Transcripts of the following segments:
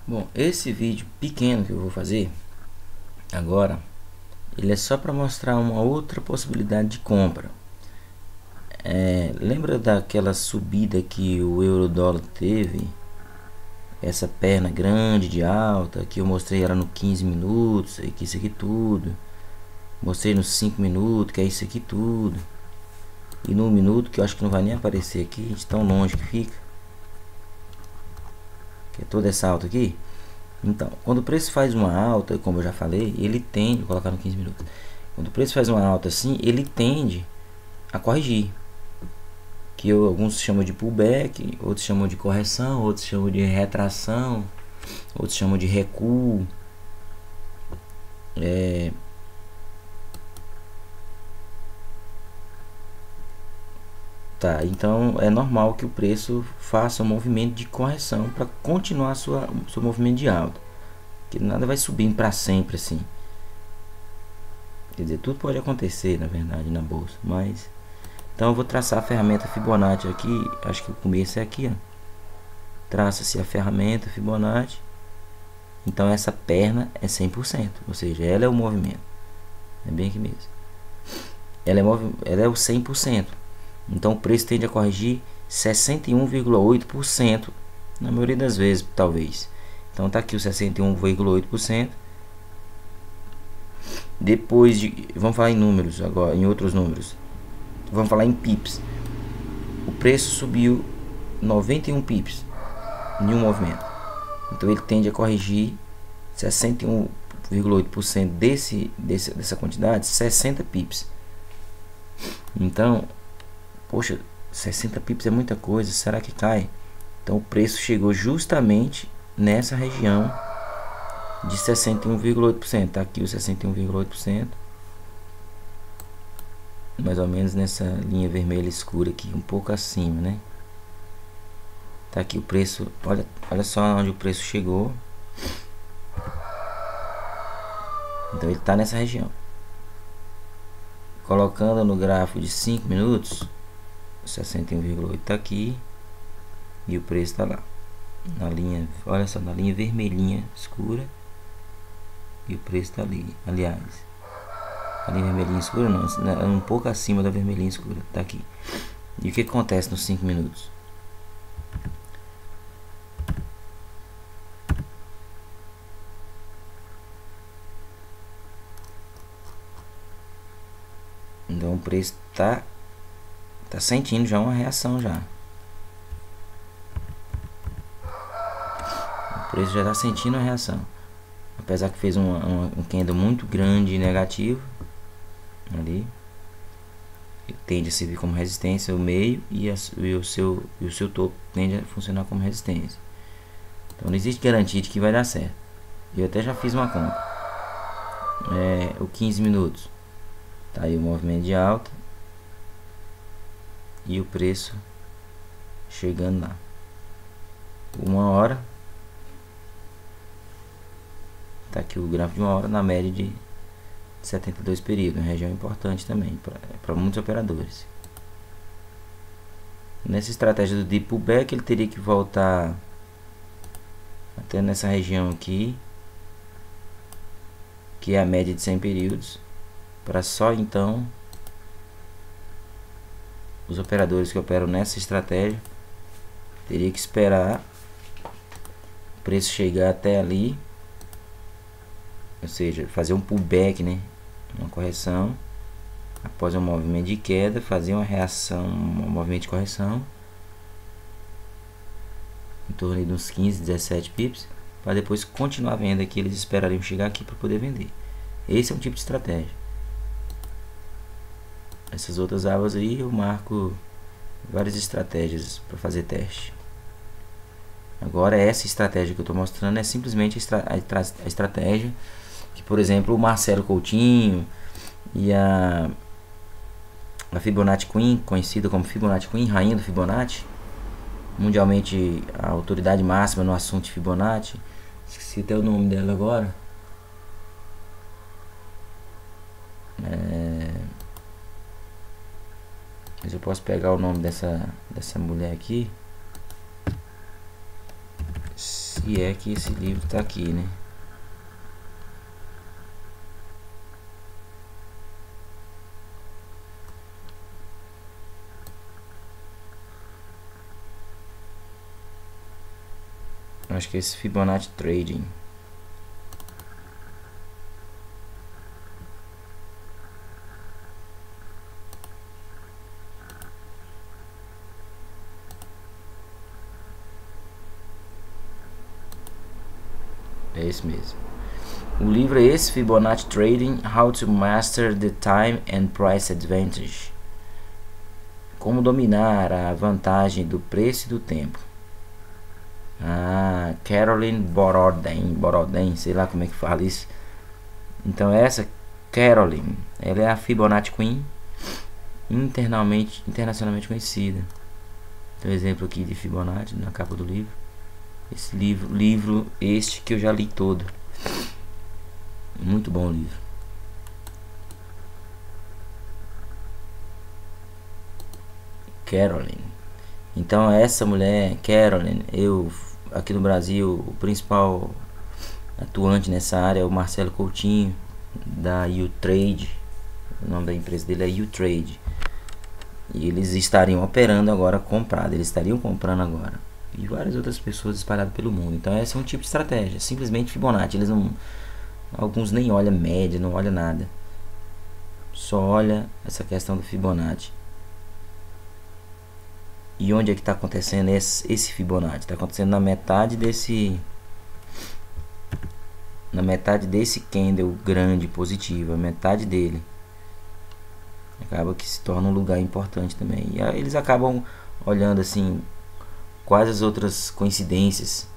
Bom, esse vídeo pequeno que eu vou fazer agora, ele é só para mostrar uma outra possibilidade de compra. Lembra daquela subida que o euro-dólar teve? Essa perna grande de alta, que eu mostrei ela no 15 minutos, que isso aqui tudo. Mostrei nos 5 minutos, que é isso aqui tudo. E no minuto, que eu acho que não vai nem aparecer aqui, de tão longe que fica. Que é toda essa alta aqui. Então, quando o preço faz uma alta, como eu já falei, ele tende, vou colocar no 15 minutos. Quando o preço faz uma alta assim, ele tende a corrigir. Que alguns chamam de pullback, outros chamam de correção, outros chamam de retração, outros chamam de recuo. Tá, então é normal que o preço faça um movimento de correção para continuar seu movimento de alta. Que nada vai subindo para sempre assim. Quer dizer, tudo pode acontecer, na verdade, na bolsa, mas então eu vou traçar a ferramenta Fibonacci aqui. Acho que o começo é aqui, ó. Traça-se a ferramenta Fibonacci. Então essa perna é 100%, ou seja, ela é o movimento. É bem aqui mesmo. Ela é o 100%. Então o preço tende a corrigir 61,8% na maioria das vezes, talvez. Então tá aqui o 61,8%. Depois de, vamos falar em números agora, em outros números. Vamos falar em pips. O preço subiu 91 pips em um movimento. Então ele tende a corrigir 61,8% dessa quantidade, 60 pips. Então, poxa, 60 pips é muita coisa, será que cai? Então o preço chegou justamente nessa região de 61,8%. Tá aqui o 61,8%. Mais ou menos nessa linha vermelha escura aqui, um pouco acima, né? Tá aqui o preço, olha só onde o preço chegou. Então ele tá nessa região. Colocando no gráfico de 5 minutos, 61,8 tá aqui e o preço tá lá. Na linha, olha só, na linha vermelhinha escura. E o preço tá ali, aliás. A linha vermelhinha escura não, é um pouco acima da vermelhinha escura, tá aqui. E o que acontece nos 5 minutos? Então o preço tá sentindo já uma reação já. O preço já tá sentindo a reação. Apesar que fez um candle muito grande e negativo ali. Ele tende a servir como resistência o meio e o seu topo tende a funcionar como resistência. Então não existe garantia de que vai dar certo. Eu até já fiz uma conta. O 15 minutos. Tá aí o movimento de alta. E o preço chegando lá. 1 hora. Tá aqui o gráfico de 1 hora na média de 72 períodos. Uma região importante também para muitos operadores. Nessa estratégia do deep pullback, ele teria que voltar até nessa região aqui, que é a média de 100 períodos, para só então os operadores que operam nessa estratégia teria que esperar o preço chegar até ali, ou seja, fazer um pullback, né, uma correção após um movimento de queda, fazer uma reação, um movimento de correção em torno de uns 15, 17 pips, para depois continuar a venda aqui. Eles esperariam chegar aqui para poder vender. Esse é um tipo de estratégia. Essas outras abas aí eu marco várias estratégias para fazer teste. Agora essa estratégia que eu estou mostrando é simplesmente a estratégia que, por exemplo, o Marcelo Coutinho e a Fibonacci Queen, conhecida como Fibonacci Queen, rainha do Fibonacci, mundialmente a autoridade máxima no assunto de Fibonacci, esqueci até o nome dela agora. Mas eu posso pegar o nome dessa mulher aqui. se é que esse livro tá aqui, né? Acho que é esse Fibonacci Trading. É esse mesmo. O livro é esse, Fibonacci Trading, How to Master the Time and Price Advantage. Como dominar a vantagem do preço e do tempo. Carolyn Borodin, sei lá como é que fala isso. Então essa Carolyn, ela é a Fibonacci Queen, internacionalmente conhecida. Tem um exemplo aqui de Fibonacci na capa do livro. Esse livro este que eu já li todo. Muito bom o livro. Carolyn. Então essa mulher, Carolyn, aqui no Brasil, o principal atuante nessa área é o Marcelo Coutinho, da U-Trade. O nome da empresa dele é U-Trade. E eles estariam operando agora comprado, eles estariam comprando agora. E várias outras pessoas espalhadas pelo mundo. Então esse é um tipo de estratégia, simplesmente Fibonacci. Eles não, alguns nem olham média, não olham nada. Só olha essa questão do Fibonacci. E onde é que está acontecendo esse Fibonacci? Está acontecendo na metade desse candle grande positivo, a metade dele. Acaba que se torna um lugar importante também. E aí eles acabam olhando assim quais as outras coincidências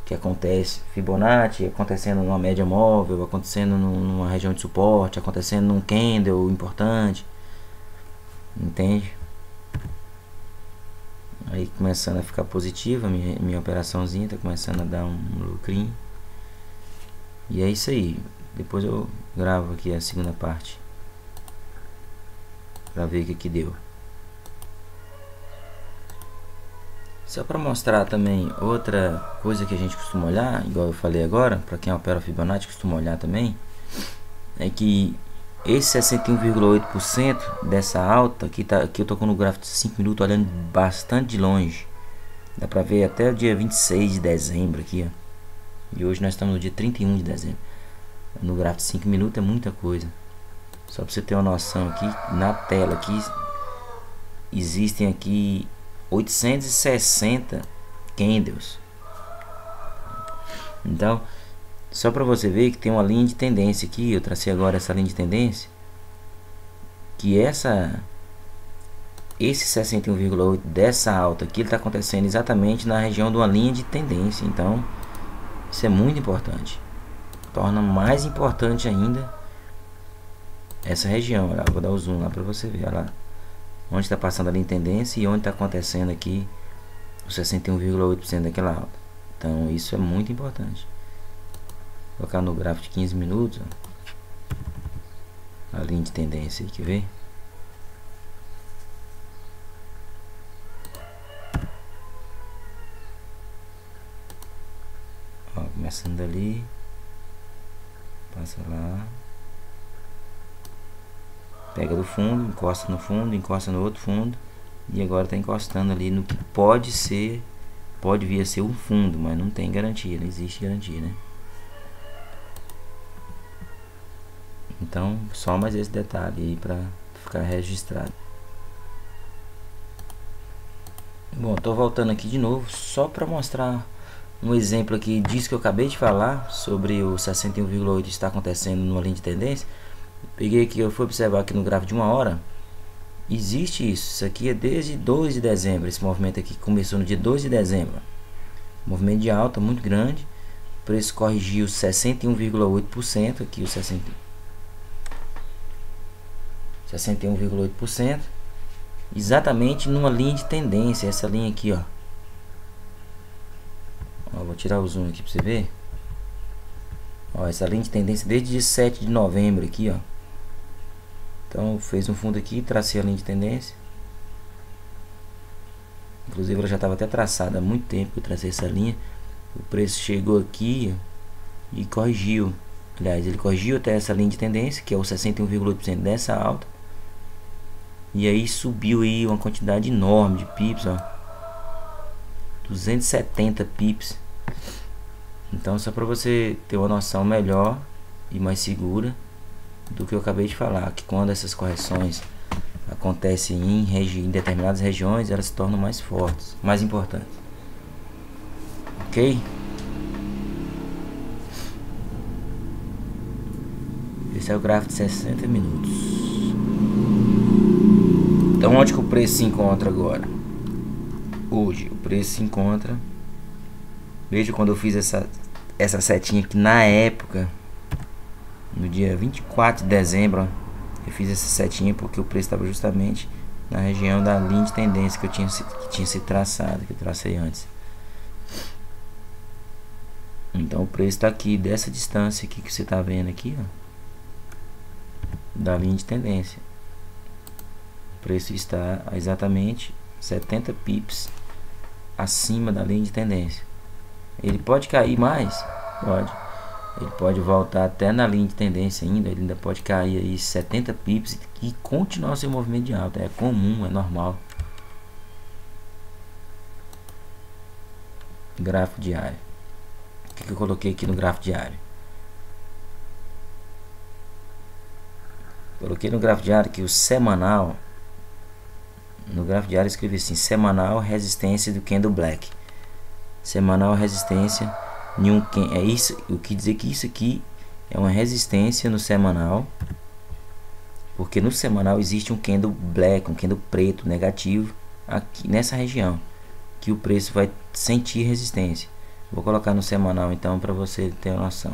que acontece. Fibonacci acontecendo numa média móvel, acontecendo numa região de suporte, acontecendo num candle importante. Entende? Aí começando a ficar positiva, minha operaçãozinha tá começando a dar um lucrinho. E é isso aí. Depois eu gravo aqui a segunda parte para ver o que deu. Só para mostrar também outra coisa que a gente costuma olhar, igual eu falei agora, para quem opera Fibonacci costuma olhar também, é que esse 61,8% dessa alta aqui eu tô com no gráfico de 5 minutos olhando bastante de longe. Dá para ver até o dia 26 de dezembro aqui, ó. E hoje nós estamos no dia 31 de dezembro. No gráfico de 5 minutos é muita coisa. Só para você ter uma noção aqui, na tela aqui existem aqui 860 candles. Então, só para você ver que tem uma linha de tendência aqui, eu tracei agora essa linha de tendência, que esse 61,8 dessa alta aqui, ele está acontecendo exatamente na região de uma linha de tendência. Então, isso é muito importante. Torna mais importante ainda essa região. Olha, vou dar o zoom lá para você ver, olha lá, onde está passando a linha de tendência e onde está acontecendo aqui o 61,8% daquela alta. Então isso é muito importante. Vou colocar no gráfico de 15 minutos, ó, a linha de tendência aí, quer ver? Ó, começando dali, passa lá, pega do fundo, encosta no fundo, encosta no outro fundo, e agora está encostando ali no que pode vir a ser um fundo, mas não tem garantia, não existe garantia, né? Então, só mais esse detalhe aí para ficar registrado. Bom, tô voltando aqui de novo só para mostrar um exemplo aqui disso que eu acabei de falar sobre o 61,8 está acontecendo numa linha de tendência. Peguei aqui, eu fui observar aqui no gráfico de 1 hora. Existe isso aqui é desde 2 de dezembro. Esse movimento aqui começou no dia 2 de dezembro. Movimento de alta muito grande. O preço corrigiu 61,8%. Aqui o 61,8%. Exatamente numa linha de tendência. Essa linha aqui, ó. Vou tirar o zoom aqui para você ver. Ó, essa linha de tendência desde dia 7 de novembro aqui, ó. Então fez um fundo aqui, tracei a linha de tendência. Inclusive ela já estava até traçada há muito tempo que eu tracei essa linha. O preço chegou aqui e corrigiu. Aliás, ele corrigiu até essa linha de tendência, que é o 61,8% dessa alta. E aí subiu aí uma quantidade enorme de pips, ó. 270 pips. Então, só para você ter uma noção melhor e mais segura do que eu acabei de falar, que quando essas correções acontecem em determinadas regiões, elas se tornam mais fortes, mais importantes. Ok? Esse é o gráfico de 60 minutos. Então, onde que o preço se encontra agora? Hoje, o preço se encontra... Veja quando eu fiz essa setinha aqui na época, no dia 24 de dezembro, ó, eu fiz essa setinha porque o preço estava justamente na região da linha de tendência que tinha sido traçada, que eu tracei antes. Então o preço está aqui, dessa distância aqui que você está vendo aqui, ó, da linha de tendência. O preço está a exatamente 70 pips acima da linha de tendência. Ele pode cair mais? Pode. Ele pode voltar até na linha de tendência ainda. Ele ainda pode cair aí 70 pips e continuar o seu movimento de alta. É comum, é normal. Gráfico diário. O que eu coloquei aqui no gráfico diário? Coloquei no gráfico diário que o semanal... No gráfico diário eu escrevi assim: semanal resistência do candle black. Semanal resistência em um, é isso, o que dizer que isso aqui é uma resistência no semanal, porque no semanal existe um candle black, um candle preto negativo aqui nessa região, que o preço vai sentir resistência. Vou colocar no semanal então para você ter uma noção.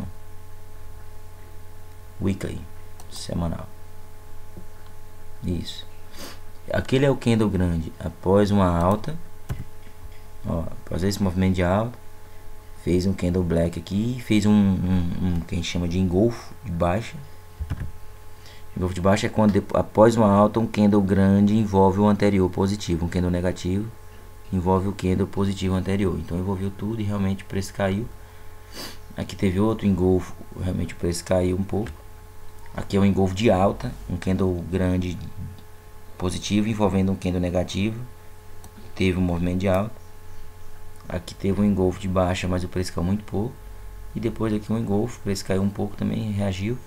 Weekly, semanal. Isso. Aquele é o candle grande após uma alta. Ó, após esse movimento de alta, fez um candle black aqui, fez um que a gente chama de engolfo de baixa. Engolfo de baixa é quando após uma alta um candle grande envolve o anterior positivo, um candle negativo envolve o candle positivo anterior. Então envolveu tudo e realmente o preço caiu. Aqui teve outro engolfo, realmente o preço caiu um pouco. Aqui é um engolfo de alta, um candle grande positivo envolvendo um candle negativo, teve um movimento de alta. Aqui teve um engolfo de baixa, mas o preço caiu muito pouco. E depois aqui um engolfo, o preço caiu um pouco também, reagiu.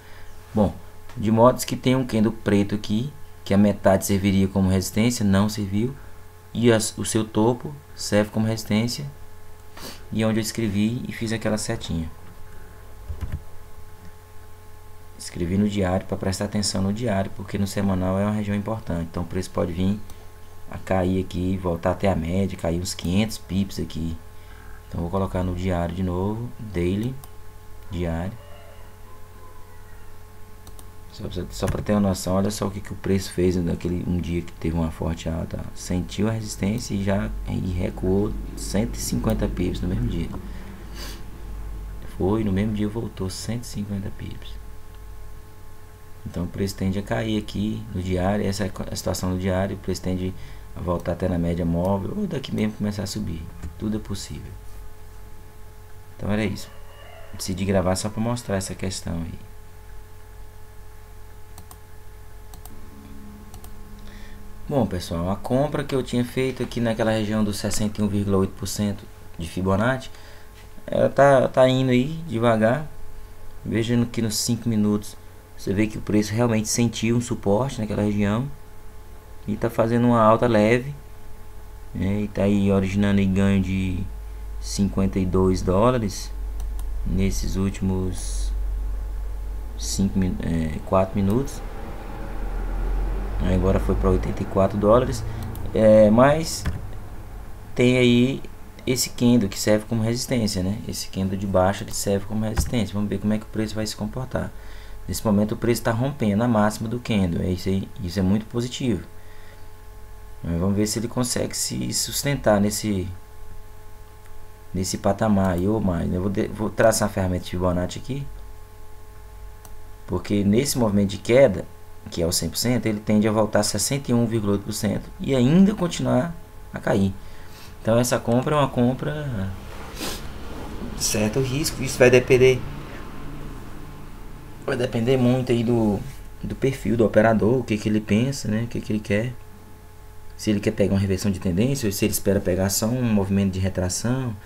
Bom, de modo que tem um candle preto aqui, que a metade serviria como resistência, não serviu. E o seu topo serve como resistência. E onde eu escrevi e fiz aquela setinha. Escrevi no diário para prestar atenção no diário, porque no semanal é uma região importante. Então o preço pode vir a cair aqui, voltar até a média, cair uns 500 pips aqui. Então vou colocar no diário de novo, daily, diário. Só para ter uma noção, olha só o que o preço fez naquele um dia que teve uma forte alta. Sentiu a resistência e recuou 150 pips no mesmo dia. Foi, no mesmo dia voltou 150 pips. Então o preço tende a cair aqui no diário. Essa é a situação do diário. O preço tende a voltar até na média móvel, ou daqui mesmo começar a subir. Tudo é possível. Então era isso. Decidi gravar só para mostrar essa questão aí. Bom pessoal, a compra que eu tinha feito aqui naquela região dos 61,8% de Fibonacci, ela tá indo aí devagar. Veja que nos 5 minutos você vê que o preço realmente sentiu um suporte naquela região e está fazendo uma alta leve, né? E está aí originando aí ganho de 52 dólares nesses últimos 4 minutos. Agora foi para 84 dólares, mas tem aí esse candle que serve como resistência, né? Esse candle de baixa que serve como resistência. Vamos ver como é que o preço vai se comportar. Nesse momento o preço está rompendo a máxima do candle, isso aí, isso é muito positivo. Vamos ver se ele consegue se sustentar nesse patamar aí ou mais. Eu vou traçar a ferramenta de Fibonacci aqui, porque nesse movimento de queda, que é o 100%, ele tende a voltar a 61,8% e ainda continuar a cair. Então essa compra é uma compra certo risco. Isso vai depender muito aí do perfil do operador, o que ele pensa, né? O que ele quer. Se ele quer pegar uma reversão de tendência ou se ele espera pegar só um movimento de retração.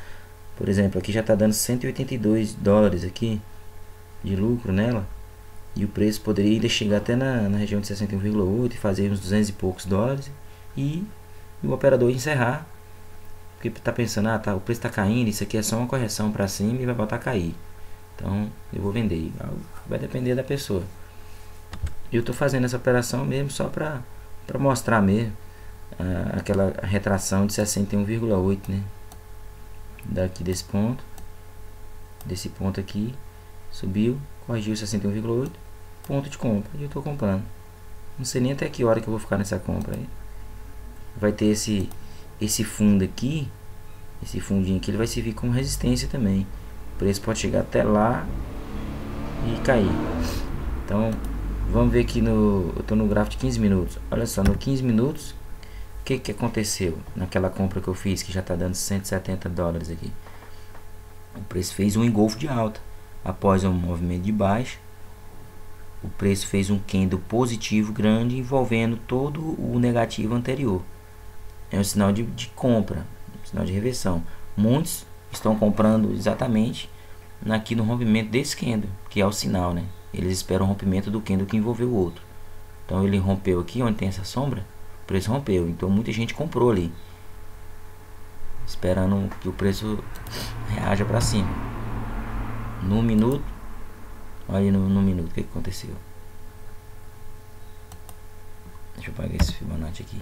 Por exemplo, aqui já está dando 182 dólares aqui de lucro nela. E o preço poderia ainda chegar até na região de 61,8 e fazer uns 200 e poucos dólares. E o operador encerrar. Porque está pensando, o preço está caindo, isso aqui é só uma correção para cima e vai voltar a cair. Então eu vou vender. Vai depender da pessoa. Eu estou fazendo essa operação mesmo só para mostrar mesmo aquela retração de 61,8, né? Daqui desse ponto aqui, subiu, corrigiu 61,8, ponto de compra, e eu estou comprando. Não sei nem até que hora que eu vou ficar nessa compra aí. Vai ter esse fundo aqui, esse fundinho aqui, ele vai servir como resistência também. O preço pode chegar até lá e cair. Então vamos ver aqui eu estou no gráfico de 15 minutos. Olha só, no 15 minutos o que aconteceu naquela compra que eu fiz, que já está dando 170 dólares aqui. O preço fez um engolfo de alta. Após um movimento de baixa, o preço fez um candle positivo grande envolvendo todo o negativo anterior. É um sinal de compra, um sinal de reversão. Muitos estão comprando exatamente aqui no rompimento desse candle, que é o sinal, né? Eles esperam o rompimento do candle que envolveu o outro. Então ele rompeu aqui onde tem essa sombra, o preço rompeu, então muita gente comprou ali, esperando que o preço reaja para cima. No minuto, olha no minuto o que aconteceu. Deixa eu apagar esse Fibonacci aqui.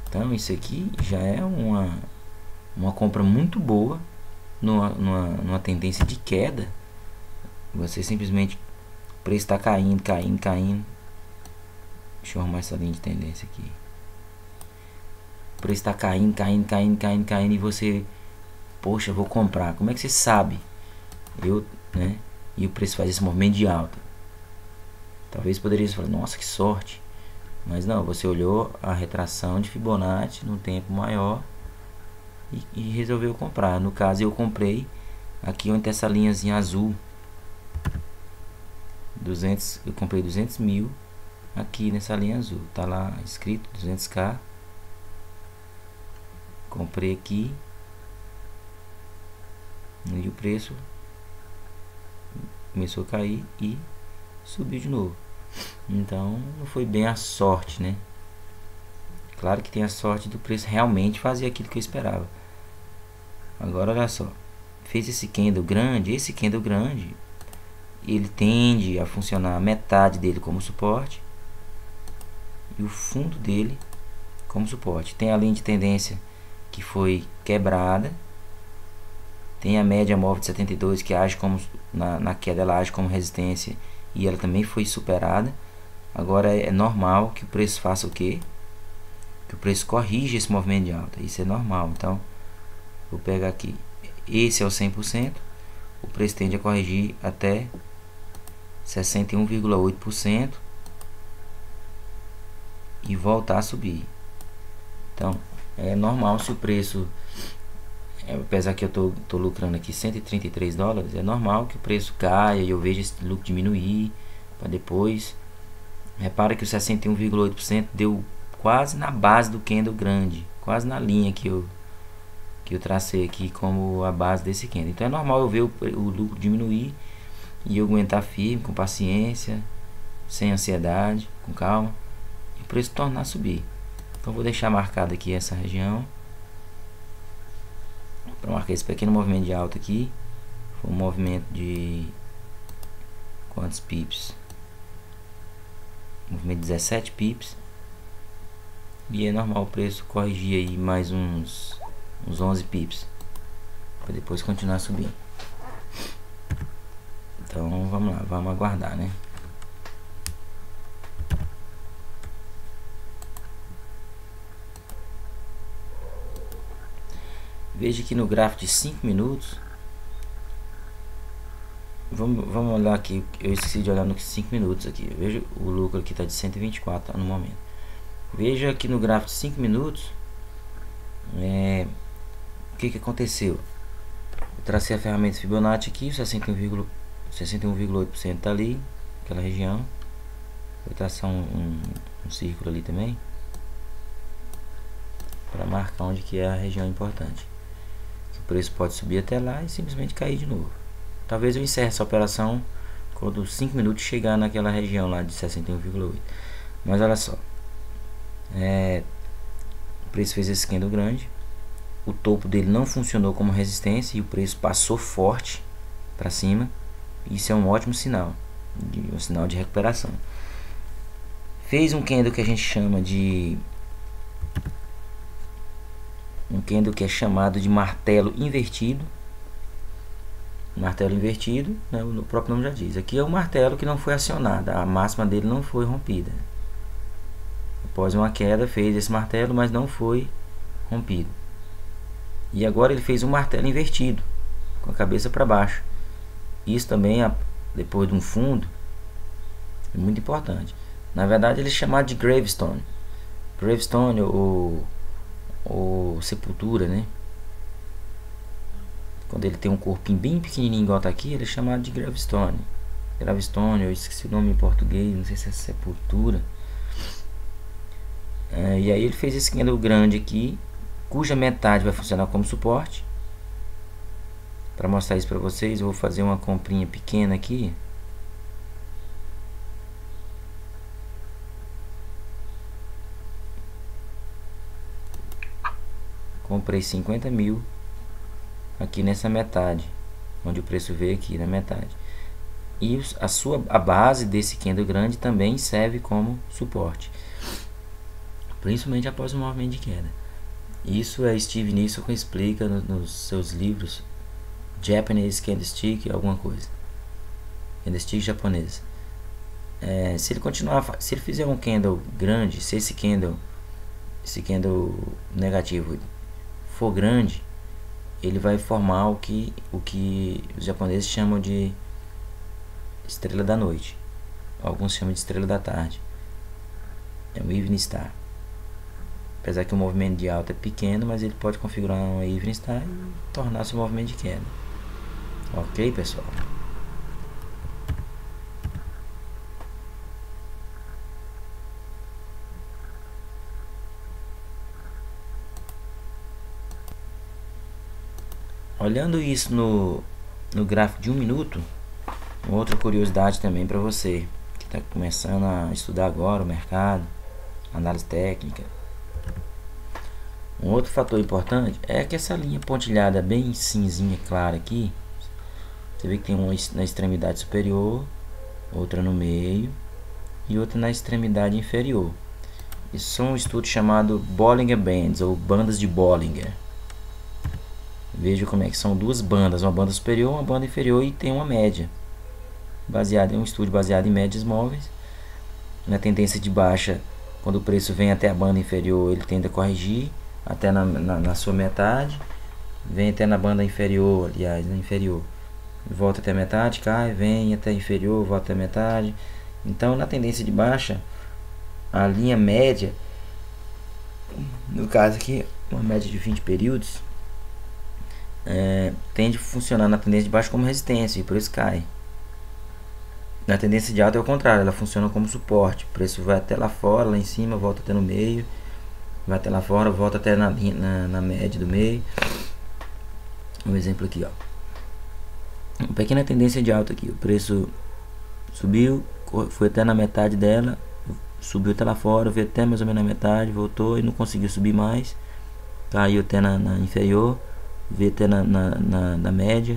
Então isso aqui já é uma compra muito boa numa tendência de queda. Você simplesmente, o preço está caindo. Deixa eu arrumar essa linha de tendência aqui. O preço está caindo e você, poxa, vou comprar. Como é que você sabe? Né? E o preço faz esse movimento de alta. Talvez poderia falar, nossa, que sorte. Mas não, você olhou a retração de Fibonacci num tempo maior e resolveu comprar. No caso, eu comprei aqui onde tem essa linhazinha azul. Eu comprei 200 mil aqui nessa linha azul. Tá lá escrito 200k. Comprei aqui. E o preço começou a cair e subiu de novo. Então não foi bem a sorte, né? Claro que tem a sorte do preço realmente fazer aquilo que eu esperava. Agora olha só, fez esse candle grande. Esse candle grande, ele tende a funcionar metade dele como suporte e o fundo dele como suporte. Tem a linha de tendência que foi quebrada, tem a média móvel de 72 que age como na queda, ela age como resistência e ela também foi superada. Agora é normal que o preço faça o quê? Que o preço corrija esse movimento de alta. Isso é normal. Então vou pegar aqui, esse é o 100%, o preço tende a corrigir até 61,8% e voltar a subir. Então é normal, se o preço, apesar que eu tô lucrando aqui 133 dólares, é normal que o preço caia e eu veja esse lucro diminuir para depois. Repara que o 61,8% deu quase na base do candle grande, quase na linha que eu tracei aqui como a base desse candle. Então é normal eu ver o lucro diminuir e eu aguentar firme, com paciência, sem ansiedade, com calma, e o preço tornar a subir. Então vou deixar marcado aqui essa região para marcar esse pequeno movimento de alta aqui. Foi um movimento de quantos pips? Movimento de 17 pips. E é normal o preço corrigir aí mais uns 11 pips para depois continuar subindo. Então vamos lá, vamos aguardar, né? Veja aqui no gráfico de 5 minutos. Vamos olhar aqui. Eu esqueci de olhar nos 5 minutos aqui. Veja o lucro aqui está de 124, tá, no momento. Veja aqui no gráfico de 5 minutos. O que aconteceu? O tracei a ferramenta Fibonacci aqui, 61,8% tá ali, aquela região. Vou traçar um círculo ali também, para marcar onde que é a região importante. O preço pode subir até lá e simplesmente cair de novo. Talvez eu encerre essa operação quando 5 minutos chegar naquela região lá de 61,8. Mas olha só, o preço fez esse candle grande, o topo dele não funcionou como resistência e o preço passou forte para cima. Isso é um ótimo sinal, um sinal de recuperação. Fez um candle que a gente chama de um candle que é chamado de martelo invertido. Martelo invertido, né, o próprio nome já diz. Aqui é o martelo que não foi acionado, a máxima dele não foi rompida. Após uma queda fez esse martelo, mas não foi rompido. E agora ele fez um martelo invertido, com a cabeça para baixo. Isso também, depois de um fundo, é muito importante. Na verdade ele é chamado de gravestone. Gravestone ou sepultura, né? Quando ele tem um corpinho bem pequenininho igual tá aqui, ele é chamado de gravestone. Gravestone, eu esqueci o nome em português, não sei se é sepultura. E aí ele fez esse candle grande aqui, cuja metade vai funcionar como suporte. Para mostrar isso para vocês, eu vou fazer uma comprinha pequena aqui. Comprei 50 mil aqui nessa metade, onde o preço veio aqui na metade. E a base desse candle grande também serve como suporte, principalmente após o movimento de queda. Isso é Steve Nissen que explica nos seus livros Japanese Candlestick, alguma coisa. Candlestick japonês. Se ele continuar, se ele fizer um candle grande, se esse candle negativo for grande, ele vai formar o que os japoneses chamam de estrela da noite. Alguns chamam de estrela da tarde. É um Evening Star. Apesar que o movimento de alta é pequeno, mas ele pode configurar um Evening Star e tornar-se um movimento de queda. Ok, pessoal? Olhando isso no gráfico de 1 minuto, outra curiosidade também para você que está começando a estudar agora o mercado, análise técnica. Um outro fator importante é que essa linha pontilhada bem cinzinha clara aqui, você vê que tem uma na extremidade superior, outra no meio e outra na extremidade inferior. Isso são um estudo chamado Bollinger Bands, ou bandas de Bollinger. Veja como é que são duas bandas, uma banda superior e uma banda inferior, e tem uma média. Um estudo baseado em médias móveis. Na tendência de baixa, quando o preço vem até a banda inferior, ele tende a corrigir até na sua metade. Vem até na banda inferior, aliás, na inferior. Volta até a metade, cai, vem até a inferior, volta até a metade. Então, na tendência de baixa, a linha média, no caso aqui, uma média de 20 períodos, tende a funcionar na tendência de baixo como resistência, e por isso cai. Na tendência de alta é o contrário, ela funciona como suporte. O preço vai até lá fora, lá em cima, volta até no meio, vai até lá fora, volta até na média do meio. Um exemplo aqui, ó. Uma pequena tendência de alta aqui, o preço subiu, foi até na metade dela, subiu até lá fora, veio até mais ou menos na metade, voltou e não conseguiu subir mais, caiu até na inferior, veio até na média,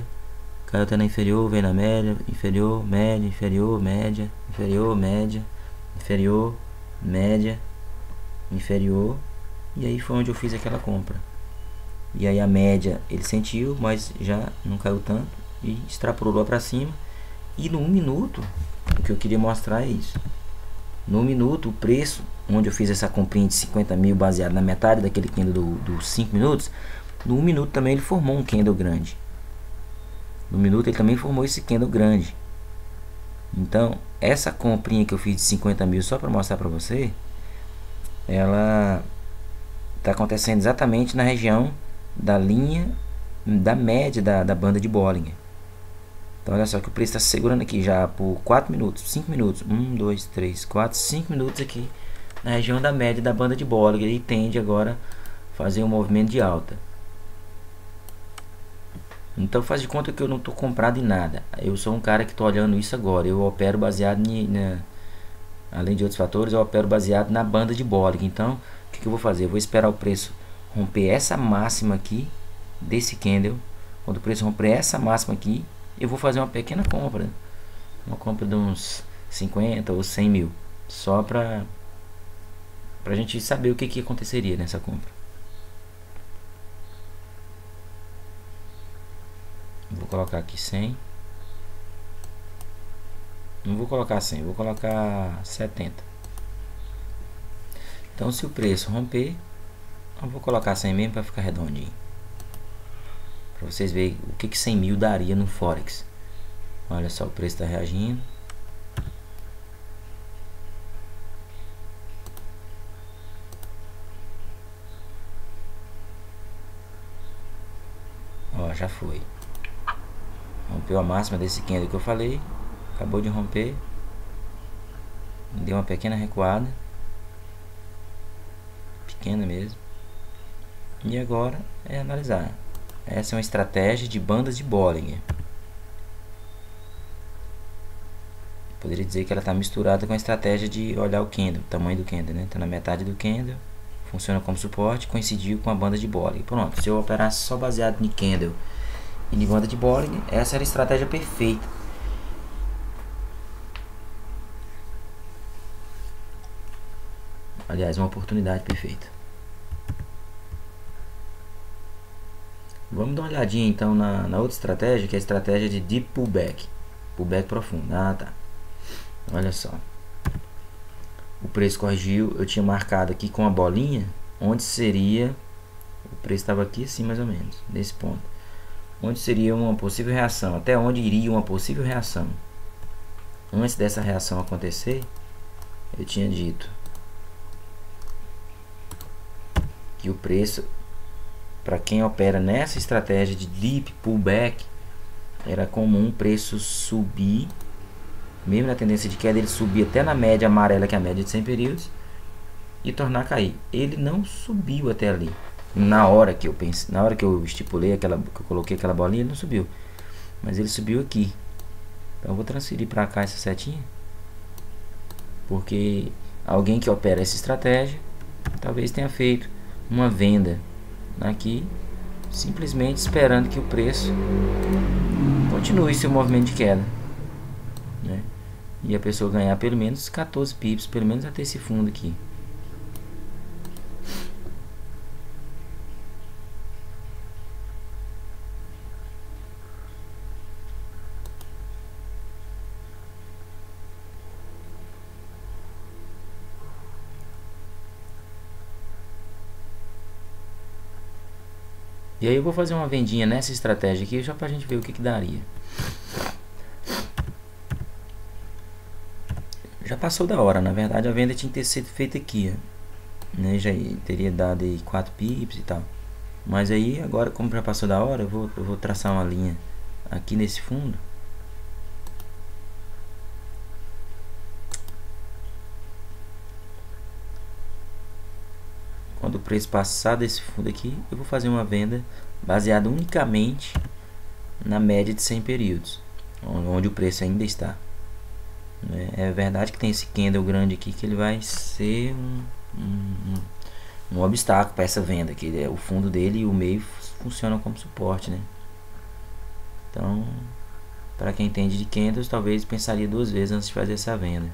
caiu até na inferior, veio na média, inferior, média, inferior, média, inferior, média, inferior, média, inferior, e aí foi onde eu fiz aquela compra. E aí a média ele sentiu, mas já não caiu tanto e extrapolou para cima. E no 1 minuto, o que eu queria mostrar é isso. No 1 minuto, o preço, onde eu fiz essa comprinha de 50 mil baseado na metade daquele candle dos 5 minutos, no 1 minuto também ele formou um candle grande. No minuto ele também formou esse candle grande. Então, essa comprinha que eu fiz de 50 mil só para mostrar para você, ela está acontecendo exatamente na região da linha da média da banda de Bollinger. Então olha só que o preço está segurando aqui já por 4 minutos, 5 minutos, 1, 2, 3, 4, 5 minutos aqui na região da média da banda de Bollinger e tende agora a fazer um movimento de alta. Então faz de conta que eu não estou comprado em nada. Eu sou um cara que estou olhando isso agora. Eu opero baseado além de outros fatores, eu opero baseado na banda de Bollinger. Então o que eu vou fazer? Eu vou esperar o preço romper essa máxima aqui desse candle. Quando o preço romper essa máxima aqui, eu vou fazer uma pequena compra, uma compra de uns 50 ou 100 mil, só para a gente saber o que aconteceria nessa compra. Vou colocar aqui 100. Não vou colocar 100, vou colocar 70. Então se o preço romper, eu vou colocar 100 mesmo para ficar redondinho, para vocês verem o que 100 mil daria no Forex. Olha só, o preço está reagindo. Ó, já foi. Rompeu a máxima desse candle que eu falei. Acabou de romper. Deu uma pequena recuada. Pequena mesmo. E agora é analisar. Essa é uma estratégia de bandas de Bollinger. Poderia dizer que ela está misturada com a estratégia de olhar o candle, o tamanho do candle, né? Está na metade do candle, funciona como suporte, coincidiu com a banda de Bollinger. Pronto, se eu operasse só baseado em candle e em banda de Bollinger, essa era a estratégia perfeita. Aliás, uma oportunidade perfeita. Vamos dar uma olhadinha então na outra estratégia, que é a estratégia de Deep Pullback. Pullback profundo. Ah, tá. Olha só. O preço corrigiu. Eu tinha marcado aqui com a bolinha onde seria. O preço estava aqui assim mais ou menos, nesse ponto. Onde seria uma possível reação. Até onde iria uma possível reação. Antes dessa reação acontecer, eu tinha dito que o preço, para quem opera nessa estratégia de Deep Pullback, era comum o preço subir, mesmo na tendência de queda, ele subir até na média amarela, que é a média de 100 períodos, e tornar a cair. Ele não subiu até ali. Na hora que eu pensei, na hora que eu estipulei que eu coloquei aquela bolinha, ele não subiu. Mas ele subiu aqui. Então eu vou transferir para cá essa setinha, porque alguém que opera essa estratégia talvez tenha feito uma venda aqui, simplesmente esperando que o preço continue seu movimento de queda, né? E a pessoa ganhar pelo menos 14 pips, pelo menos até esse fundo aqui. E aí eu vou fazer uma vendinha nessa estratégia aqui, já pra gente ver o que daria. Já passou da hora, na verdade a venda tinha que ter sido feita aqui, ó, né? Já teria dado aí 4 pips e tal. Mas aí agora, como já passou da hora, eu vou traçar uma linha aqui nesse fundo. Quando o preço passar desse fundo aqui, eu vou fazer uma venda baseada unicamente na média de 100 períodos, onde o preço ainda está. É verdade que tem esse candle grande aqui, que ele vai ser um obstáculo para essa venda, que é o fundo dele e o meio funcionam como suporte, né? Então, para quem entende de candles, talvez pensaria duas vezes antes de fazer essa venda.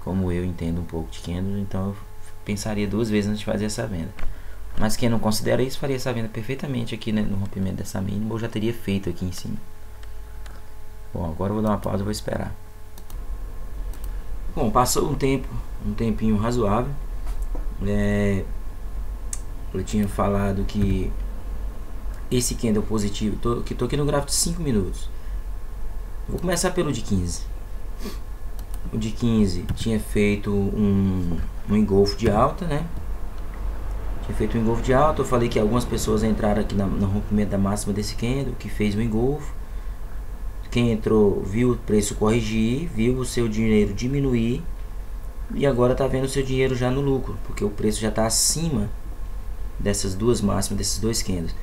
Como eu entendo um pouco de candles, então eu pensaria duas vezes antes de fazer essa venda. Mas quem não considera isso, faria essa venda perfeitamente aqui, né, no rompimento dessa mínima, ou já teria feito aqui em cima. Bom, agora eu vou dar uma pausa e vou esperar. Bom, passou um tempinho razoável. Eu tinha falado que esse candle positivo, tô aqui no gráfico de 5 minutos. Vou começar pelo de 15. O de 15 tinha feito um engolfo de alta, né? tinha feito um engolfo de alta. Eu falei que algumas pessoas entraram aqui no rompimento da máxima desse candle, que fez um engolfo. Quem entrou viu o preço corrigir, viu o seu dinheiro diminuir e agora está vendo o seu dinheiro já no lucro, porque o preço já está acima dessas duas máximas, desses dois candles.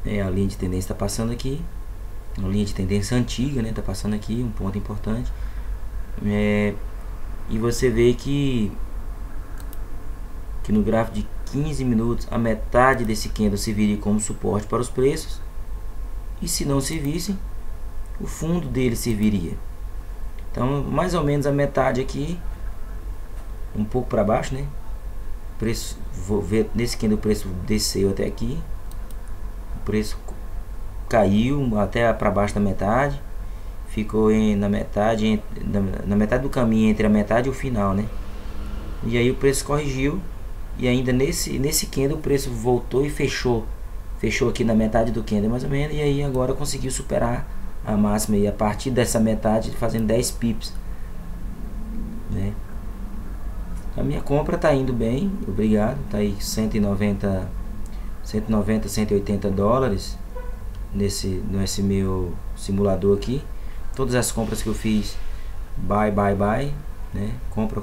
A linha de tendência está passando aqui, uma linha de tendência antiga, né? Está passando aqui, um ponto importante. E você vê que no gráfico de 15 minutos a metade desse candle serviria como suporte para os preços, e se não servissem, o fundo dele serviria. Então mais ou menos a metade aqui, um pouco para baixo, né? Preço, vou ver nesse candle o preço desceu até aqui, o preço caiu até para baixo da metade, ficou na metade, na metade do caminho entre a metade e o final, né? E aí o preço corrigiu, e ainda nesse candle o preço voltou e fechou aqui na metade do candle mais ou menos, e aí agora conseguiu superar a máxima e a partir dessa metade fazendo 10 pips, né? A minha compra tá indo bem, obrigado, tá aí 190, 180 dólares nesse meu simulador aqui. Todas as compras que eu fiz, buy, né? Compra,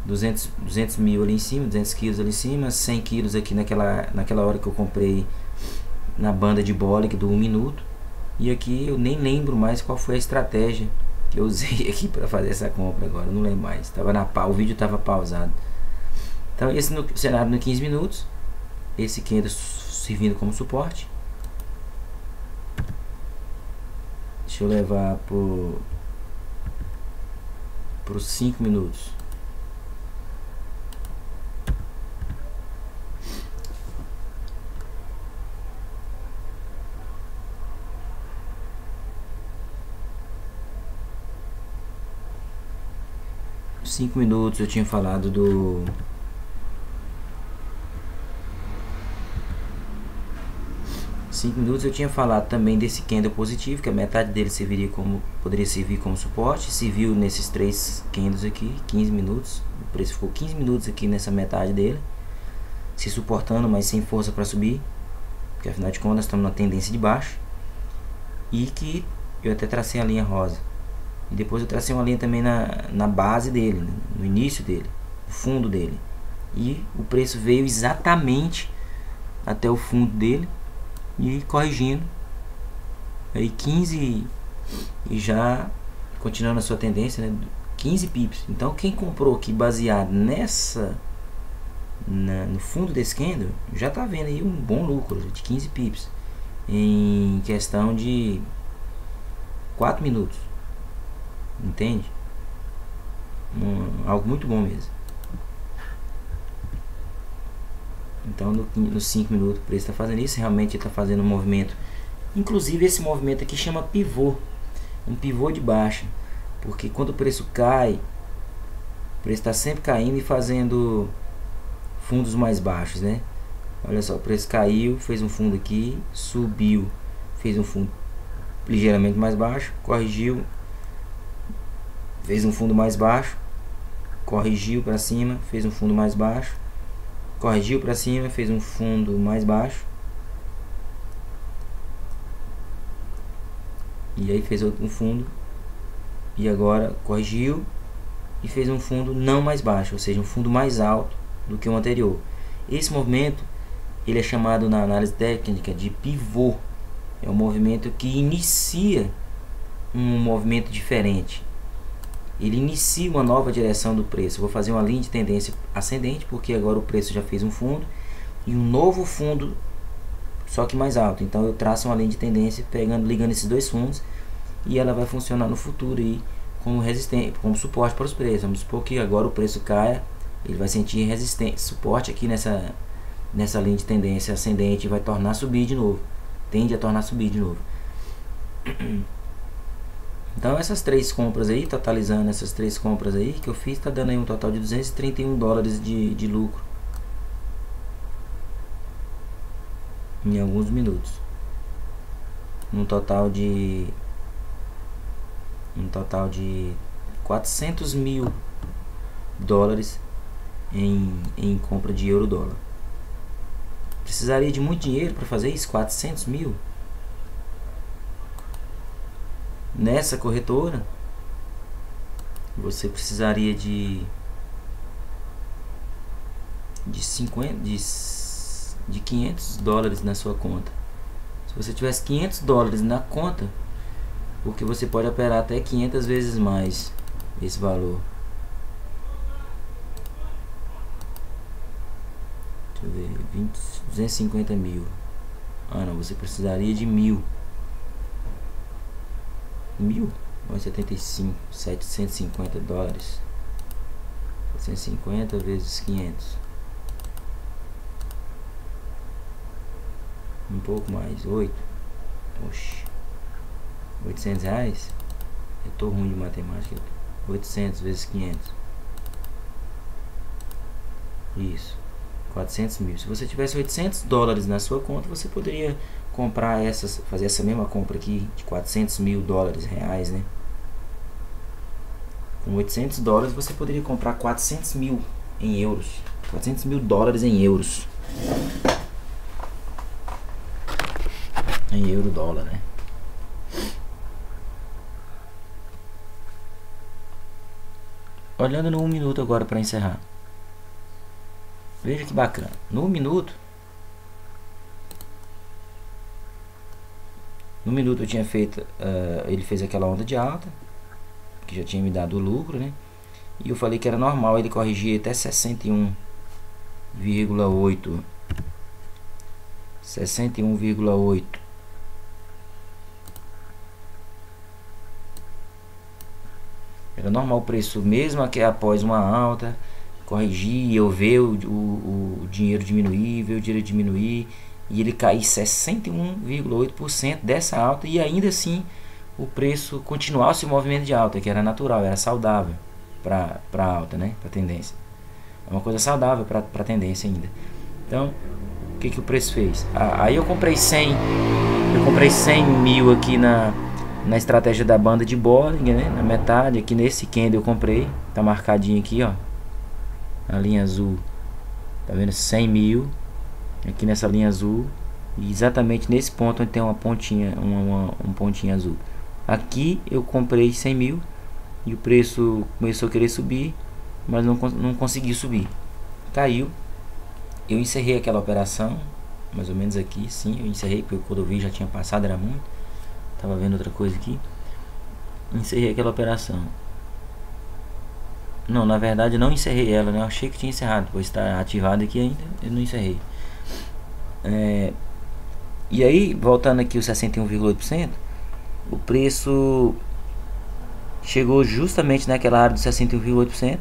200 mil ali em cima, 200 quilos ali em cima, 100 quilos aqui naquela hora que eu comprei na banda de Bollinger do 1 minuto. E aqui eu nem lembro mais qual foi a estratégia que eu usei aqui para fazer essa compra agora, não lembro mais. O vídeo estava pausado. Então esse no cenário no 15 minutos, esse candle servindo como suporte. Deixa eu levar por 5 minutos. Cinco minutos eu tinha falado do 5 minutos eu tinha falado também desse candle positivo, que a metade dele poderia servir como suporte. Se viu nesses três candles aqui, 15 minutos. O preço ficou 15 minutos aqui nessa metade dele, se suportando, mas sem força para subir, porque afinal de contas estamos na tendência de baixo. E que eu até tracei a linha rosa. E depois eu tracei uma linha também na base dele, né? No início dele, no fundo dele. E o preço veio exatamente até o fundo dele e corrigindo. Aí 15 e já continuando a sua tendência, né? 15 pips. Então quem comprou aqui baseado no fundo desse candle já tá vendo aí um bom lucro de 15 pips em questão de 4 minutos. Entende? Algo muito bom mesmo. Então nos 5 minutos o preço está fazendo isso. Realmente está fazendo um movimento. Inclusive esse movimento aqui chama pivô. Um pivô de baixa. Porque quando o preço cai, o preço está sempre caindo e fazendo fundos mais baixos, né? Olha só, o preço caiu, fez um fundo aqui, subiu, fez um fundo ligeiramente mais baixo, corrigiu, fez um fundo mais baixo, corrigiu para cima, fez um fundo mais baixo, corrigiu para cima, fez um fundo mais baixo, e aí fez um fundo, e agora corrigiu e fez um fundo não mais baixo, ou seja, um fundo mais alto do que o anterior. Esse movimento ele é chamado na análise técnica de pivô. É um movimento que inicia um movimento diferente. Ele inicia uma nova direção do preço. Eu vou fazer uma linha de tendência ascendente, porque agora o preço já fez um fundo e um novo fundo, só que mais alto. Então eu traço uma linha de tendência ligando esses dois fundos, e ela vai funcionar no futuro aí como resistência, como suporte para os preços. Vamos supor que agora o preço caia, ele vai sentir resistência, suporte aqui nessa linha de tendência ascendente, e vai tornar a subir de novo. Tende a tornar a subir de novo. Então essas três compras aí, totalizando essas três compras aí que eu fiz, tá dando aí um total de 231 dólares de lucro em alguns minutos. Um total de 400 mil dólares em compra de euro-dólar. Precisaria de muito dinheiro para fazer isso, 400 mil. Nessa corretora, você precisaria de 500 dólares na sua conta. Se você tivesse 500 dólares na conta, porque você pode operar até 500 vezes mais esse valor. Deixa eu ver, 250 mil. Ah não, você precisaria de 1000. 750 dólares. 750 vezes 500. Um pouco mais, 8. Oxi. 800 reais? Eu tô ruim de matemática. 800 vezes 500. Isso. 400 mil. Se você tivesse 800 dólares na sua conta, você poderia comprar fazer essa mesma compra aqui de 400 mil dólares, reais, né? Com 800 dólares você poderia comprar 400 mil em euros. 400 mil dólares em euros. Em euro-dólar, né? Olhando no 1 minuto agora para encerrar. Veja que bacana. No 1 minuto. No minuto eu tinha feito. Ele fez aquela onda de alta. Que já tinha me dado o lucro, né? E eu falei que era normal ele corrigir até 61,8. 61,8. Era normal o preço, mesmo que após uma alta, corrigir, eu ver o dinheiro diminuir, ver o dinheiro diminuir, e ele cair 61,8% dessa alta, e ainda assim o preço continuar o seu movimento de alta, que era natural, era saudável para alta, né? Para tendência. É uma coisa saudável para tendência ainda. Então, o que o preço fez? Aí eu comprei 100 mil aqui na estratégia da banda de Bollinger, né? Na metade, aqui nesse candle eu comprei, tá marcadinho aqui, ó, a linha azul, tá vendo? 100 mil aqui nessa linha azul, e exatamente nesse ponto onde tem uma pontinha, um pontinho azul. Aqui eu comprei 100 mil e o preço começou a querer subir, mas não conseguiu subir, caiu. Eu encerrei aquela operação, mais ou menos aqui, sim, eu encerrei, porque quando eu vi já tinha passado, era muito. Tava vendo outra coisa aqui. Encerrei aquela operação. Não, na verdade não encerrei ela, né? Eu achei que tinha encerrado, pois está ativado aqui ainda, eu não encerrei. E aí, voltando aqui o 61,8%, o preço chegou justamente naquela área do 61,8%,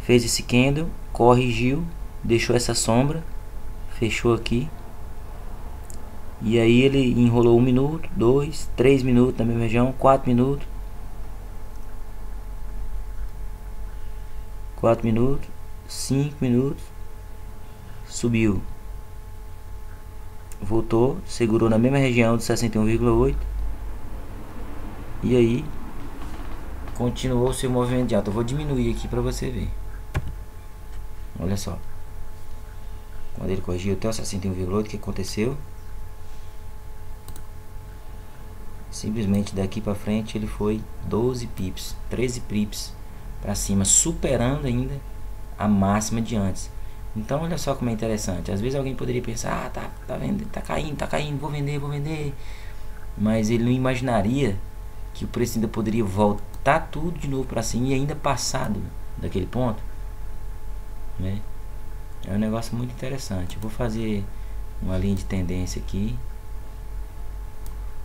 fez esse candle, corrigiu, deixou essa sombra, fechou aqui. E aí ele enrolou 1 minuto, 2, 3 minutos na mesma região, 4 minutos. 4 minutos, 5 minutos. Subiu. Voltou, segurou na mesma região de 61,8. E aí continuou o seu movimento de alta. Eu vou diminuir aqui para você ver. Olha só. Quando ele corrigiu até o 61,8, o que aconteceu? Simplesmente daqui para frente ele foi 12 pips, 13 pips para cima, superando ainda a máxima de antes. Então olha só como é interessante. Às vezes alguém poderia pensar, tá vendo, tá caindo, vou vender. Mas ele não imaginaria que o preço ainda poderia voltar tudo de novo para cima e ainda passado daquele ponto, né? É um negócio muito interessante. Eu vou fazer uma linha de tendência aqui,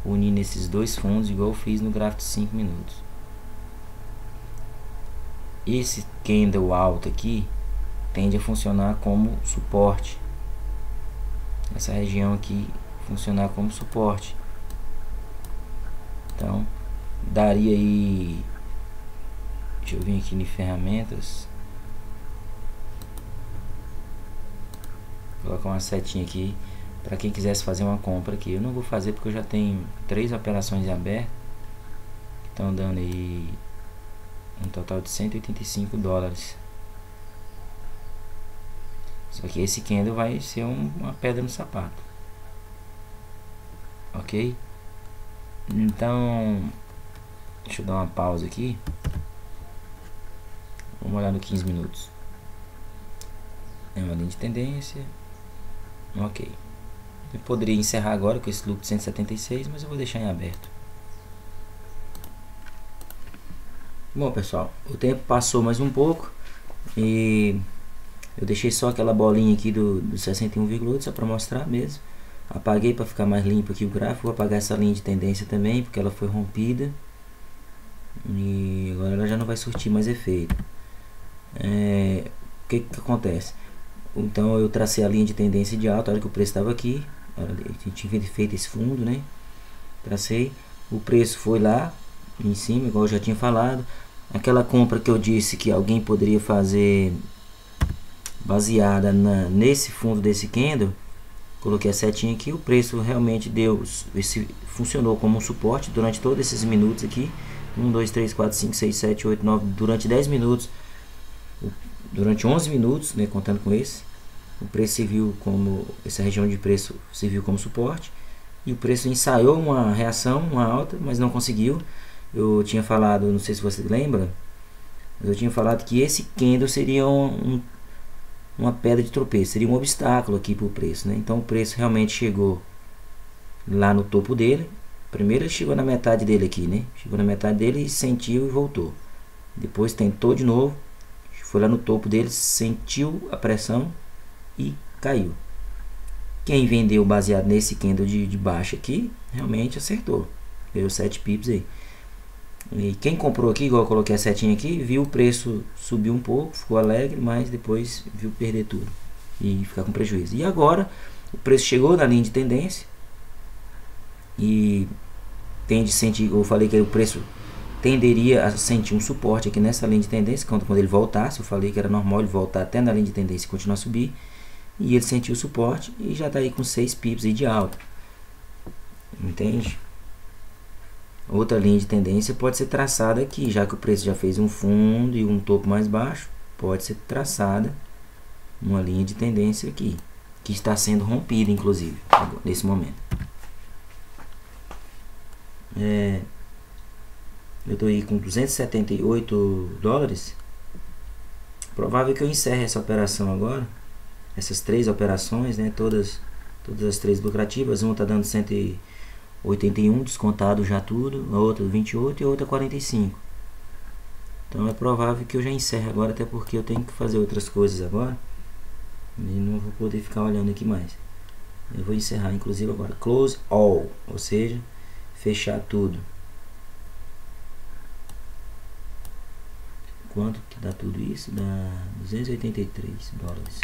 unindo esses dois fundos, igual eu fiz no gráfico de 5 minutos. Esse candle alto aqui tende a funcionar como suporte. Essa região aqui funcionar como suporte. Então daria aí, deixa eu vir aqui em ferramentas, colocar uma setinha aqui para quem quisesse fazer uma compra aqui. Eu não vou fazer porque eu já tenho 3 operações em aberto que estão dando aí um total de 185 dólares. Só que esse candle vai ser uma pedra no sapato. Ok? Então, deixa eu dar uma pausa aqui. Vamos olhar no 15 minutos. É uma linha de tendência. Ok. Eu poderia encerrar agora com esse lucro de 176, mas eu vou deixar em aberto. Bom, pessoal, o tempo passou mais um pouco e eu deixei só aquela bolinha aqui do 61,8 só para mostrar mesmo. Apaguei para ficar mais limpo aqui o gráfico. Vou apagar essa linha de tendência também, porque ela foi rompida e agora ela já não vai surtir mais efeito. O que acontece? Então eu tracei a linha de tendência de alta, olha que o preço estava aqui, a gente tinha feito esse fundo, né? Tracei, o preço foi lá em cima, igual eu já tinha falado. Aquela compra que eu disse que alguém poderia fazer baseada nesse fundo desse candle, coloquei a setinha aqui, o preço realmente funcionou como um suporte durante todos esses minutos aqui, 1, 2, 3, 4, 5, 6, 7, 8, 9, durante 10 minutos, durante 11 minutos, né, contando com esse, o preço serviu como, essa região de preço serviu como suporte, e o preço ensaiou uma reação, uma alta, mas não conseguiu. Eu tinha falado, não sei se você lembra, mas eu tinha falado que esse candle seria uma pedra de tropeço, seria um obstáculo aqui para o preço, né? Então o preço realmente chegou lá no topo dele. Primeiro ele chegou na metade dele aqui, né? Chegou na metade dele e sentiu e voltou. Depois tentou de novo, foi lá no topo dele, sentiu a pressão e caiu. Quem vendeu baseado nesse candle de baixo aqui, realmente acertou. Deu 7 pips aí. E quem comprou aqui, igual eu coloquei a setinha aqui, viu o preço subir um pouco, ficou alegre, mas depois viu perder tudo e ficar com prejuízo. E agora o preço chegou na linha de tendência e tende a sentir, eu falei que o preço tenderia a sentir um suporte aqui nessa linha de tendência quando ele voltasse. Eu falei que era normal ele voltar até na linha de tendência e continuar a subir, e ele sentiu o suporte e já está aí com 6 pips aí de alta, entende? Outra linha de tendência pode ser traçada aqui, já que o preço já fez um fundo e um topo mais baixo, pode ser traçada uma linha de tendência aqui, que está sendo rompida inclusive nesse momento. Eu estou aí com 278 dólares. Provável que eu encerre essa operação agora, essas 3 operações, né, todas as 3 lucrativas. Uma está dando 181 descontado já tudo, a outra 28 e a outra 45. Então é provável que eu já encerre agora, até porque eu tenho que fazer outras coisas agora e não vou poder ficar olhando aqui mais. Eu vou encerrar inclusive agora, close all, ou seja, fechar tudo. Quanto que dá tudo isso? Dá 283 dólares.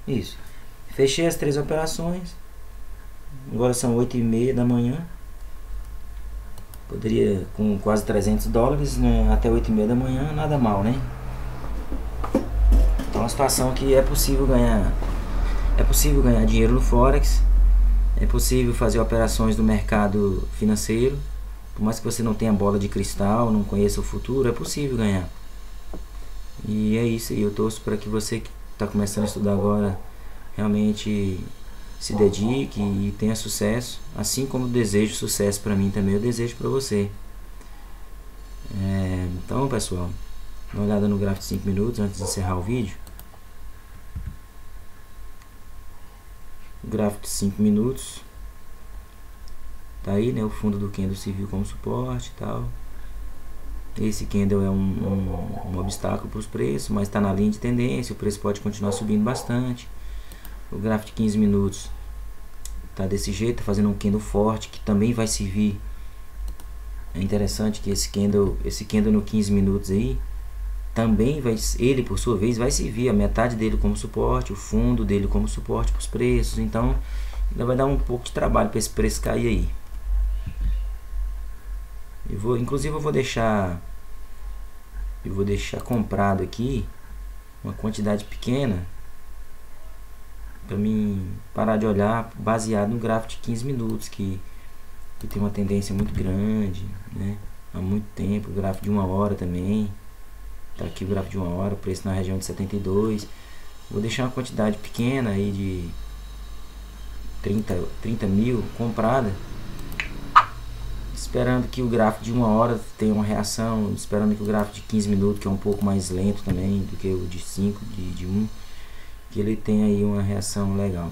Isso. Fechei as 3 operações. Agora são 8h30 da manhã. Poderia com quase 300 dólares, né, até 8h30 da manhã, nada mal, né? Então, uma situação que é possível ganhar. É possível ganhar dinheiro no Forex. É possível fazer operações no mercado financeiro. Por mais que você não tenha bola de cristal, não conheça o futuro, é possível ganhar. E é isso aí. Eu torço para que você que está começando a estudar agora realmente se dedique e tenha sucesso, assim como eu desejo sucesso para mim também, eu desejo para você. Então, pessoal, dá uma olhada no gráfico de 5 minutos antes de encerrar o vídeo. O gráfico de 5 minutos tá aí, né? O fundo do candle serviu como suporte e tal. Esse candle é um obstáculo para os preços, mas está na linha de tendência, o preço pode continuar subindo bastante. O gráfico de 15 minutos tá desse jeito, tá fazendo um candle forte que também vai servir. É interessante que esse candle no 15 minutos aí também vai, ele por sua vez vai servir a metade dele como suporte, o fundo dele como suporte para os preços. Então ainda vai dar um pouco de trabalho para esse preço cair aí. Inclusive eu vou deixar comprado aqui uma quantidade pequena para mim parar de olhar baseado no gráfico de 15 minutos que tem uma tendência muito grande, né? Há muito tempo. O gráfico de 1 hora também tá aqui, o gráfico de 1 hora, o preço na região de 72. Vou deixar uma quantidade pequena aí de 30 mil comprada, esperando que o gráfico de 1 hora tenha uma reação, esperando que o gráfico de 15 minutos, que é um pouco mais lento também do que o de 5, de 1, que ele tenha aí uma reação legal.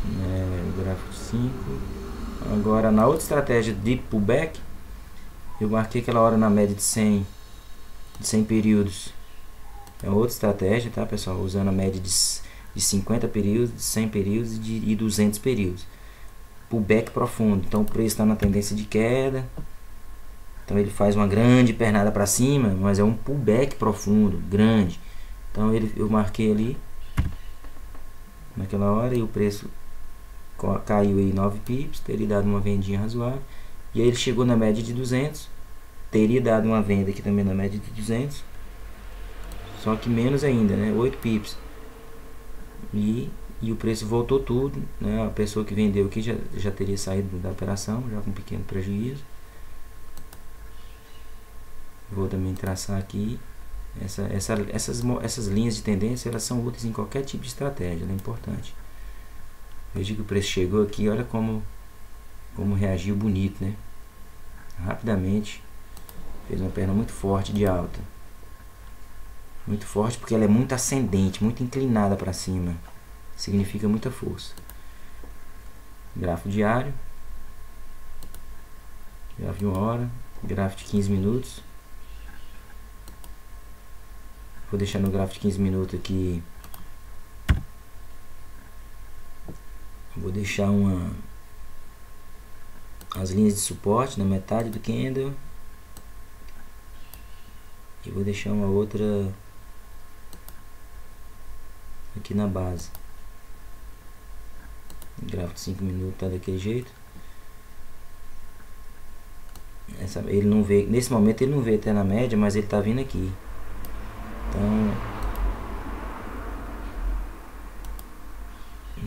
O gráfico de 5. Agora na outra estratégia de pullback, eu marquei aquela hora na média de 100 períodos. É outra estratégia, tá, pessoal? Usando a média de 50 períodos, de 100 períodos e 200 períodos. Pullback profundo. Então o preço está na tendência de queda. Então ele faz uma grande pernada para cima, mas é um pullback profundo, grande. Então eu marquei ali naquela hora e o preço caiu aí 9 pips, teria dado uma vendinha razoável. E aí ele chegou na média de 200, teria dado uma venda aqui também na média de 200, só que menos ainda, né? 8 pips. E o preço voltou tudo, né? A pessoa que vendeu aqui já teria saído da operação, já com um pequeno prejuízo. Vou também traçar aqui essas linhas de tendência, elas são úteis em qualquer tipo de estratégia, é importante. Veja que o preço chegou aqui, olha como reagiu bonito, né? Rapidamente fez uma perna muito forte de alta, muito forte porque ela é muito ascendente, muito inclinada para cima, significa muita força. Gráfico diário, gráfico de 1 hora, gráfico de 15 minutos. Vou deixar no gráfico de 15 minutos aqui. Vou deixar as linhas de suporte na metade do candle. E vou deixar uma outra aqui na base. O gráfico de 5 minutos tá daquele jeito. Ele não vê, nesse momento ele não vê até na média, mas ele tá vindo aqui. Então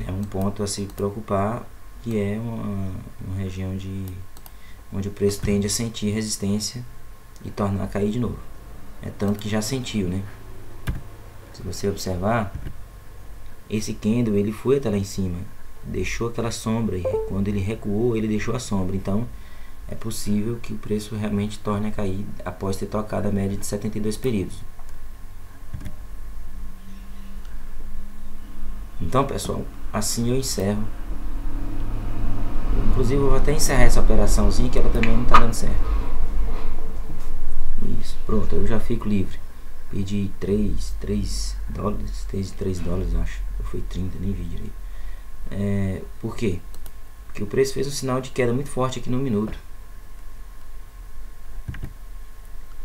é um ponto a se preocupar, que é uma região onde o preço tende a sentir resistência e tornar a cair de novo. É tanto que já sentiu, né? Se você observar, esse candle ele foi até lá em cima, deixou aquela sombra, e quando ele recuou ele deixou a sombra. Então é possível que o preço realmente torne a cair após ter tocado a média de 72 períodos. Então, pessoal, assim eu encerro. Inclusive eu vou até encerrar essa operaçãozinha, que ela também não está dando certo. Isso, pronto, eu já fico livre. Pedi 3 dólares, 3 dólares acho. Ou foi 30, nem vi direito. Por quê? Porque o preço fez um sinal de queda muito forte aqui no minuto.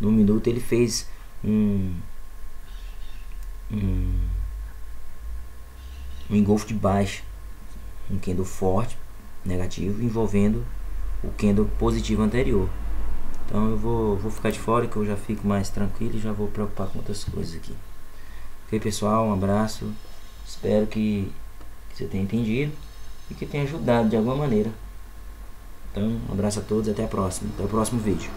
No minuto ele fez um engolfo de baixa, um candle forte, negativo, envolvendo o candle positivo anterior. Então eu vou ficar de fora, que eu já fico mais tranquilo e já vou preocupar com outras coisas aqui. Ok, pessoal, um abraço. Espero que você tenha entendido e que tenha ajudado de alguma maneira. Então, um abraço a todos, até a próxima, até o próximo vídeo.